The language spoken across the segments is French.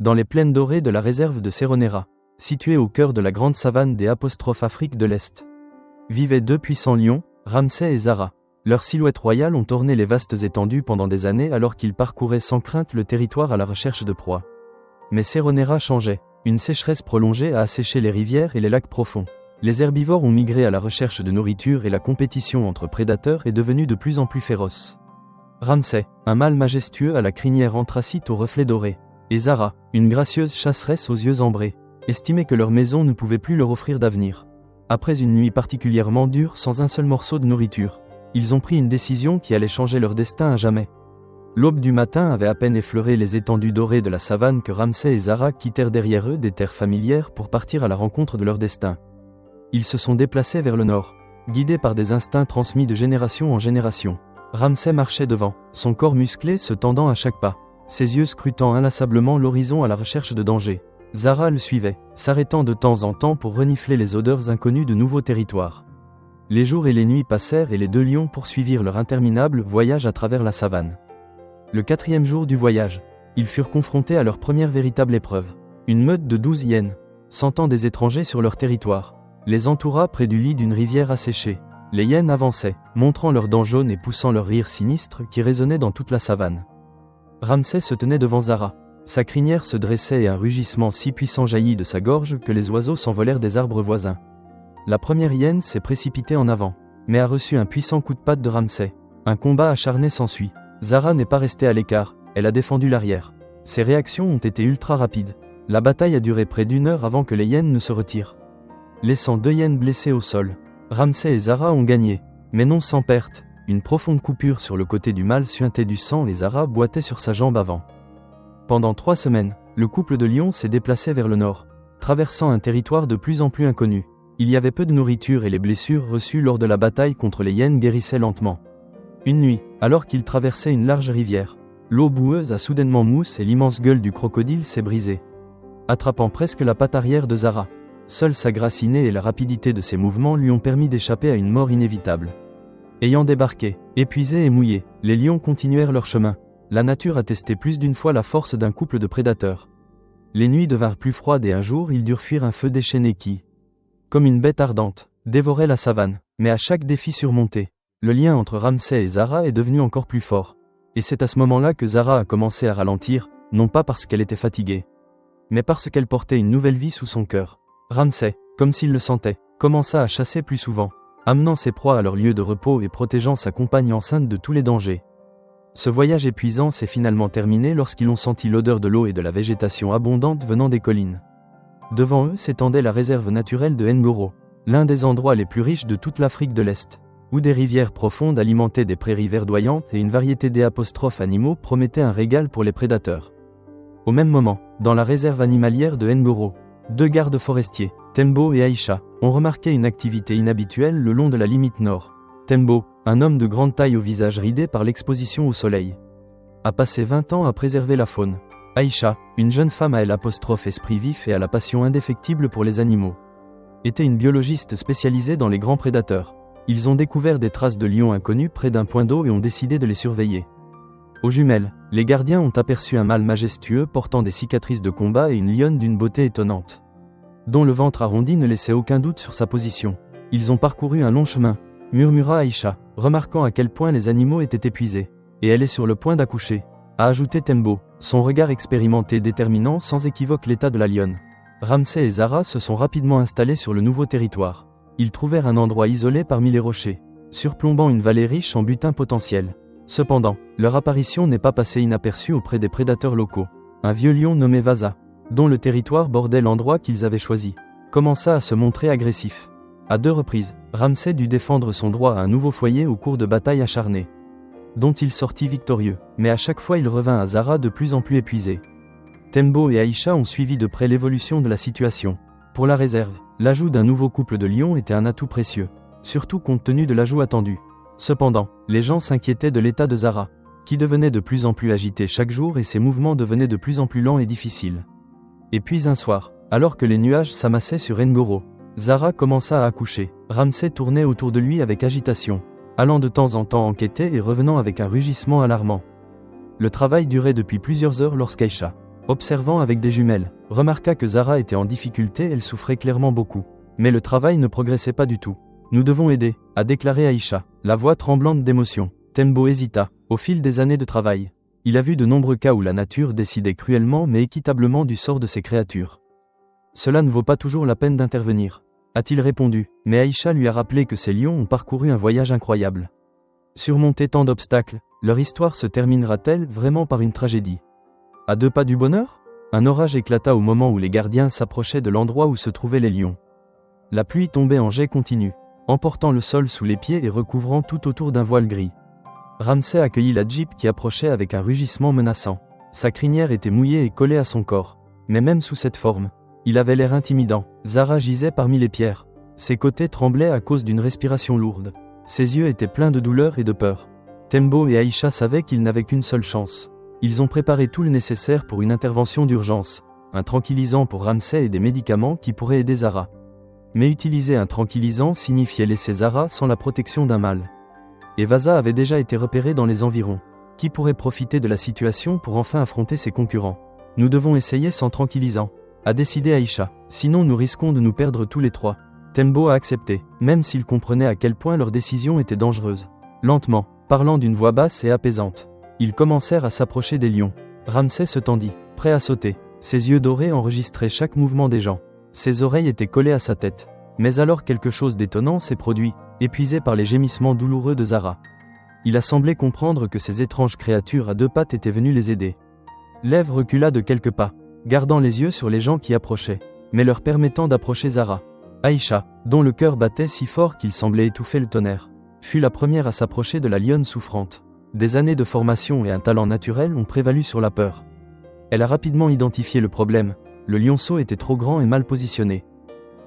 dans les plaines dorées de la réserve de Seronera, située au cœur de la grande savane des Afrique de l'Est, vivaient deux puissants lions, Ramsès et Zara. Leurs silhouettes royales ont orné les vastes étendues pendant des années alors qu'ils parcouraient sans crainte le territoire à la recherche de proies. Mais Seronera changeait. Une sécheresse prolongée a asséché les rivières et les lacs profonds. Les herbivores ont migré à la recherche de nourriture et la compétition entre prédateurs est devenue de plus en plus féroce. Ramsès, un mâle majestueux à la crinière anthracite aux reflets dorés, et Zara, une gracieuse chasseresse aux yeux ambrés, estimaient que leur maison ne pouvait plus leur offrir d'avenir. Après une nuit particulièrement dure sans un seul morceau de nourriture, ils ont pris une décision qui allait changer leur destin à jamais. L'aube du matin avait à peine effleuré les étendues dorées de la savane que Ramsès et Zara quittèrent derrière eux des terres familières pour partir à la rencontre de leur destin. Ils se sont déplacés vers le nord, guidés par des instincts transmis de génération en génération. Ramsès marchait devant, son corps musclé se tendant à chaque pas, ses yeux scrutant inlassablement l'horizon à la recherche de danger. Zara le suivait, s'arrêtant de temps en temps pour renifler les odeurs inconnues de nouveaux territoires. Les jours et les nuits passèrent et les deux lions poursuivirent leur interminable voyage à travers la savane. Le 4e jour du voyage, ils furent confrontés à leur première véritable épreuve. Une meute de 12 hyènes, sentant des étrangers sur leur territoire, les entoura près du lit d'une rivière asséchée. Les hyènes avançaient, montrant leurs dents jaunes et poussant leurs rires sinistres qui résonnaient dans toute la savane. Ramsès se tenait devant Zara. Sa crinière se dressait et un rugissement si puissant jaillit de sa gorge que les oiseaux s'envolèrent des arbres voisins. La première hyène s'est précipitée en avant, mais a reçu un puissant coup de patte de Ramsès. Un combat acharné s'ensuit. Zara n'est pas restée à l'écart, elle a défendu l'arrière. Ses réactions ont été ultra rapides. La bataille a duré près d'1 heure avant que les hyènes ne se retirent, laissant 2 hyènes blessées au sol. Ramsès et Zara ont gagné, mais non sans perte. Une profonde coupure sur le côté du mâle suintait du sang et Zara boitait sur sa jambe avant. Pendant 3 semaines, le couple de lions s'est déplacé vers le nord, traversant un territoire de plus en plus inconnu. Il y avait peu de nourriture et les blessures reçues lors de la bataille contre les hyènes guérissaient lentement. Une nuit, alors qu'ils traversaient une large rivière, l'eau boueuse a soudainement mousse et l'immense gueule du crocodile s'est brisée, attrapant presque la patte arrière de Zara. Seule sa grâce innée et la rapidité de ses mouvements lui ont permis d'échapper à une mort inévitable. Ayant débarqué, épuisés et mouillés, les lions continuèrent leur chemin. La nature a testé plus d'une fois la force d'un couple de prédateurs. Les nuits devinrent plus froides et un jour ils durent fuir un feu déchaîné qui, comme une bête ardente, dévorait la savane. Mais à chaque défi surmonté, le lien entre Ramsès et Zara est devenu encore plus fort. Et c'est à ce moment-là que Zara a commencé à ralentir, non pas parce qu'elle était fatiguée, mais parce qu'elle portait une nouvelle vie sous son cœur. Ramsès, comme s'il le sentait, commença à chasser plus souvent, amenant ses proies à leur lieu de repos et protégeant sa compagne enceinte de tous les dangers. Ce voyage épuisant s'est finalement terminé lorsqu'ils ont senti l'odeur de l'eau et de la végétation abondante venant des collines. Devant eux s'étendait la réserve naturelle de Ngoro, l'un des endroits les plus riches de toute l'Afrique de l'Est, où des rivières profondes alimentaient des prairies verdoyantes et une variété d'animaux promettaient un régal pour les prédateurs. Au même moment, dans la réserve animalière de Ngoro, 2 gardes forestiers, Tembo et Aïcha, ont remarqué une activité inhabituelle le long de la limite nord. Tembo, un homme de grande taille au visage ridé par l'exposition au soleil, a passé 20 ans à préserver la faune. Aïcha, une jeune femme à l'esprit vif et à la passion indéfectible pour les animaux, était une biologiste spécialisée dans les grands prédateurs. Ils ont découvert des traces de lions inconnus près d'un point d'eau et ont décidé de les surveiller. Aux jumelles, les gardiens ont aperçu un mâle majestueux portant des cicatrices de combat et une lionne d'une beauté étonnante, dont le ventre arrondi ne laissait aucun doute sur sa position. Ils ont parcouru un long chemin, murmura Aïcha, remarquant à quel point les animaux étaient épuisés. Et elle est sur le point d'accoucher, a ajouté Tembo, son regard expérimenté déterminant sans équivoque l'état de la lionne. Ramsès et Zara se sont rapidement installés sur le nouveau territoire. Ils trouvèrent un endroit isolé parmi les rochers, surplombant une vallée riche en butin potentiel. Cependant, leur apparition n'est pas passée inaperçue auprès des prédateurs locaux. Un vieux lion nommé Vaza, dont le territoire bordait l'endroit qu'ils avaient choisi, commença à se montrer agressif. À 2 reprises, Ramsès dut défendre son droit à un nouveau foyer au cours de batailles acharnées, dont il sortit victorieux, mais à chaque fois il revint à Zara de plus en plus épuisé. Tembo et Aïcha ont suivi de près l'évolution de la situation. Pour la réserve, l'ajout d'un nouveau couple de lions était un atout précieux, surtout compte tenu de l'ajout attendu. Cependant, les gens s'inquiétaient de l'état de Zara, qui devenait de plus en plus agité chaque jour et ses mouvements devenaient de plus en plus lents et difficiles. Et puis un soir, alors que les nuages s'amassaient sur Ngoro, Zara commença à accoucher. Ramsès tournait autour de lui avec agitation, allant de temps en temps enquêter et revenant avec un rugissement alarmant. Le travail durait depuis plusieurs heures lorsqu'Aïcha, Observant avec des jumelles, remarqua que Zara était en difficulté, elle souffrait clairement beaucoup. Mais le travail ne progressait pas du tout. Nous devons aider, a déclaré Aïcha, la voix tremblante d'émotion. Tembo hésita. Au fil des années de travail, il a vu de nombreux cas où la nature décidait cruellement mais équitablement du sort de ses créatures. Cela ne vaut pas toujours la peine d'intervenir, a-t-il répondu, mais Aïcha lui a rappelé que ces lions ont parcouru un voyage incroyable. Surmonter tant d'obstacles, leur histoire se terminera-t-elle vraiment par une tragédie? À 2 pas du bonheur? Un orage éclata au moment où les gardiens s'approchaient de l'endroit où se trouvaient les lions. La pluie tombait en jets continus, emportant le sol sous les pieds et recouvrant tout autour d'un voile gris. Ramsay accueillit la Jeep qui approchait avec un rugissement menaçant. Sa crinière était mouillée et collée à son corps. Mais même sous cette forme, il avait l'air intimidant. Zara gisait parmi les pierres. Ses côtés tremblaient à cause d'une respiration lourde. Ses yeux étaient pleins de douleur et de peur. Tembo et Aïcha savaient qu'ils n'avaient qu'une seule chance. Ils ont préparé tout le nécessaire pour une intervention d'urgence, un tranquillisant pour Ramsay et des médicaments qui pourraient aider Zara. Mais utiliser un tranquillisant signifiait laisser Zara sans la protection d'un mâle. Et Vaza avait déjà été repéré dans les environs. Qui pourrait profiter de la situation pour enfin affronter ses concurrents? Nous devons essayer sans tranquillisant, a décidé Aïcha, sinon nous risquons de nous perdre tous les 3. Tembo a accepté, même s'il comprenait à quel point leur décision était dangereuse. Lentement, parlant d'une voix basse et apaisante, ils commencèrent à s'approcher des lions. Ramsay se tendit, prêt à sauter. Ses yeux dorés enregistraient chaque mouvement des gens. Ses oreilles étaient collées à sa tête. Mais alors quelque chose d'étonnant s'est produit, épuisé par les gémissements douloureux de Zara. Il a semblé comprendre que ces étranges créatures à 2 pattes étaient venues les aider. L'Ève recula de quelques pas, gardant les yeux sur les gens qui approchaient, mais leur permettant d'approcher Zara. Aïcha, dont le cœur battait si fort qu'il semblait étouffer le tonnerre, fut la première à s'approcher de la lionne souffrante. Des années de formation et un talent naturel ont prévalu sur la peur. Elle a rapidement identifié le problème, le lionceau était trop grand et mal positionné.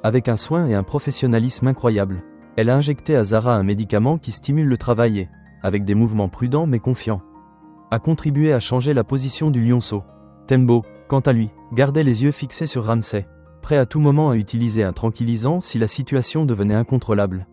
Avec un soin et un professionnalisme incroyable, elle a injecté à Zara un médicament qui stimule le travail et, avec des mouvements prudents mais confiants, a contribué à changer la position du lionceau. Tembo, quant à lui, gardait les yeux fixés sur Ramsay, prêt à tout moment à utiliser un tranquillisant si la situation devenait incontrôlable.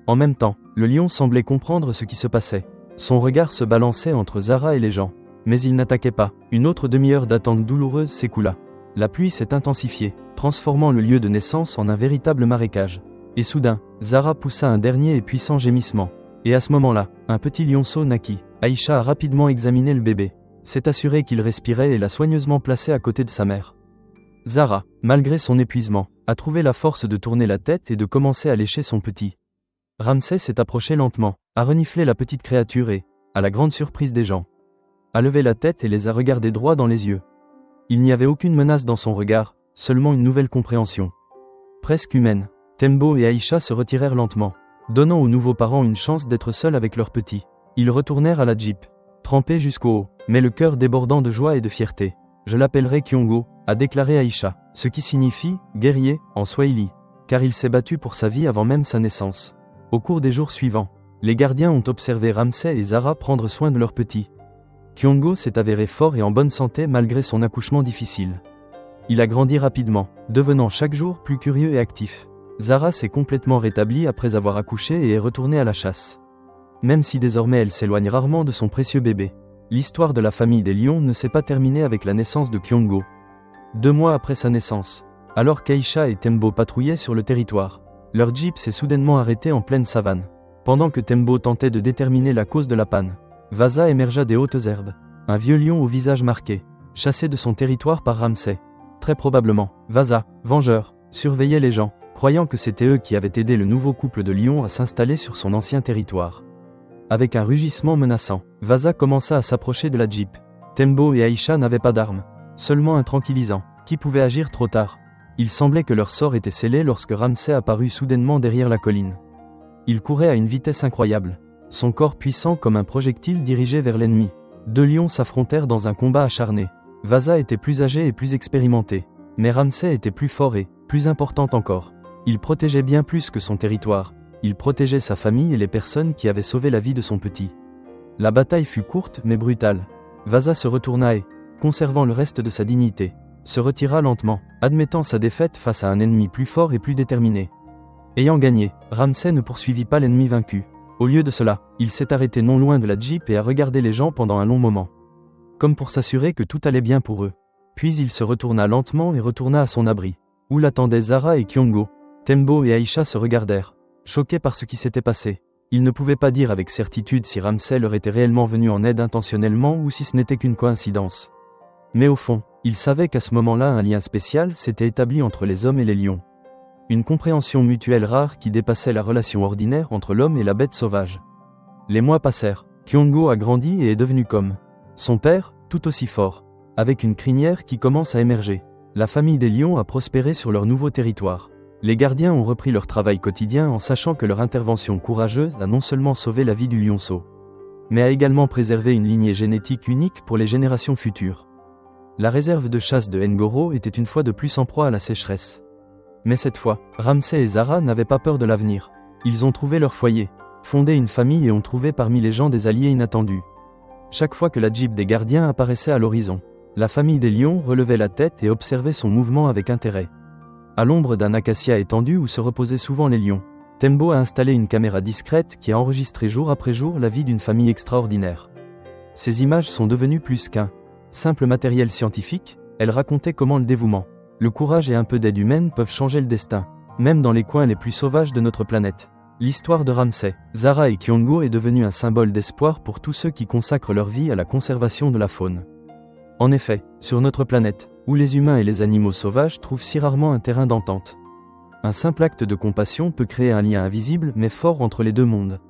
En même temps, le lion semblait comprendre ce qui se passait. Son regard se balançait entre Zara et les gens, mais il n'attaquait pas. Une autre demi-heure d'attente douloureuse s'écoula. La pluie s'est intensifiée, transformant le lieu de naissance en un véritable marécage. Et soudain, Zara poussa un dernier et puissant gémissement. Et à ce moment-là, un petit lionceau naquit. Aïcha a rapidement examiné le bébé, s'est assuré qu'il respirait et l'a soigneusement placé à côté de sa mère. Zara, malgré son épuisement, a trouvé la force de tourner la tête et de commencer à lécher son petit. Ramsay s'est approché lentement, a reniflé la petite créature et, à la grande surprise des gens, a levé la tête et les a regardés droit dans les yeux. Il n'y avait aucune menace dans son regard, seulement une nouvelle compréhension. Presque humaine, Tembo et Aïcha se retirèrent lentement, donnant aux nouveaux parents une chance d'être seuls avec leur petit. Ils retournèrent à la Jeep, trempés jusqu'au haut, mais le cœur débordant de joie et de fierté. Je l'appellerai Kyongo, a déclaré Aïcha, ce qui signifie « guerrier » en swahili, car il s'est battu pour sa vie avant même sa naissance. Au cours des jours suivants, les gardiens ont observé Ramsay et Zara prendre soin de leur petit. Kyongo s'est avéré fort et en bonne santé malgré son accouchement difficile. Il a grandi rapidement, devenant chaque jour plus curieux et actif. Zara s'est complètement rétablie après avoir accouché et est retournée à la chasse. Même si désormais elle s'éloigne rarement de son précieux bébé, l'histoire de la famille des lions ne s'est pas terminée avec la naissance de Kyongo. 2 mois après sa naissance, alors qu'Aïcha et Tembo patrouillaient sur le territoire, leur jeep s'est soudainement arrêté en pleine savane. Pendant que Tembo tentait de déterminer la cause de la panne, Vaza émergea des hautes herbes, un vieux lion au visage marqué, chassé de son territoire par Ramsay. Très probablement, Vaza, vengeur, surveillait les gens, croyant que c'était eux qui avaient aidé le nouveau couple de lions à s'installer sur son ancien territoire. Avec un rugissement menaçant, Vaza commença à s'approcher de la Jeep. Tembo et Aïcha n'avaient pas d'armes, seulement un tranquillisant, qui pouvait agir trop tard. Il semblait que leur sort était scellé lorsque Ramsay apparut soudainement derrière la colline. Il courait à une vitesse incroyable, son corps puissant comme un projectile dirigé vers l'ennemi. 2 lions s'affrontèrent dans un combat acharné. Vaza était plus âgé et plus expérimenté, mais Ramsay était plus fort et, plus important encore, il protégeait bien plus que son territoire. Il protégeait sa famille et les personnes qui avaient sauvé la vie de son petit. La bataille fut courte mais brutale. Vaza se retourna et, conservant le reste de sa dignité, se retira lentement, admettant sa défaite face à un ennemi plus fort et plus déterminé. Ayant gagné, Ramsay ne poursuivit pas l'ennemi vaincu. Au lieu de cela, il s'est arrêté non loin de la Jeep et a regardé les gens pendant un long moment, comme pour s'assurer que tout allait bien pour eux. Puis il se retourna lentement et retourna à son abri, où l'attendaient Zara et Kyongo. Tembo et Aïcha se regardèrent, choqués par ce qui s'était passé. Ils ne pouvaient pas dire avec certitude si Ramsay leur était réellement venu en aide intentionnellement ou si ce n'était qu'une coïncidence. Mais au fond, ils savaient qu'à ce moment-là un lien spécial s'était établi entre les hommes et les lions. Une compréhension mutuelle rare qui dépassait la relation ordinaire entre l'homme et la bête sauvage. Les mois passèrent, Kyongo a grandi et est devenu comme son père, tout aussi fort, avec une crinière qui commence à émerger. La famille des lions a prospéré sur leur nouveau territoire. Les gardiens ont repris leur travail quotidien en sachant que leur intervention courageuse a non seulement sauvé la vie du lionceau, mais a également préservé une lignée génétique unique pour les générations futures. La réserve de chasse de Ngoro était une fois de plus en proie à la sécheresse. Mais cette fois, Ramsay et Zara n'avaient pas peur de l'avenir. Ils ont trouvé leur foyer, fondé une famille et ont trouvé parmi les gens des alliés inattendus. Chaque fois que la jeep des gardiens apparaissait à l'horizon, la famille des lions relevait la tête et observait son mouvement avec intérêt. À l'ombre d'un acacia étendu où se reposaient souvent les lions, Tembo a installé une caméra discrète qui a enregistré jour après jour la vie d'une famille extraordinaire. Ces images sont devenues plus qu'un simple matériel scientifique, elles racontaient comment le dévouement, le courage et un peu d'aide humaine peuvent changer le destin, même dans les coins les plus sauvages de notre planète. L'histoire de Ramsay, Zara et Kyongo est devenue un symbole d'espoir pour tous ceux qui consacrent leur vie à la conservation de la faune. En effet, sur notre planète, où les humains et les animaux sauvages trouvent si rarement un terrain d'entente, un simple acte de compassion peut créer un lien invisible mais fort entre les deux mondes.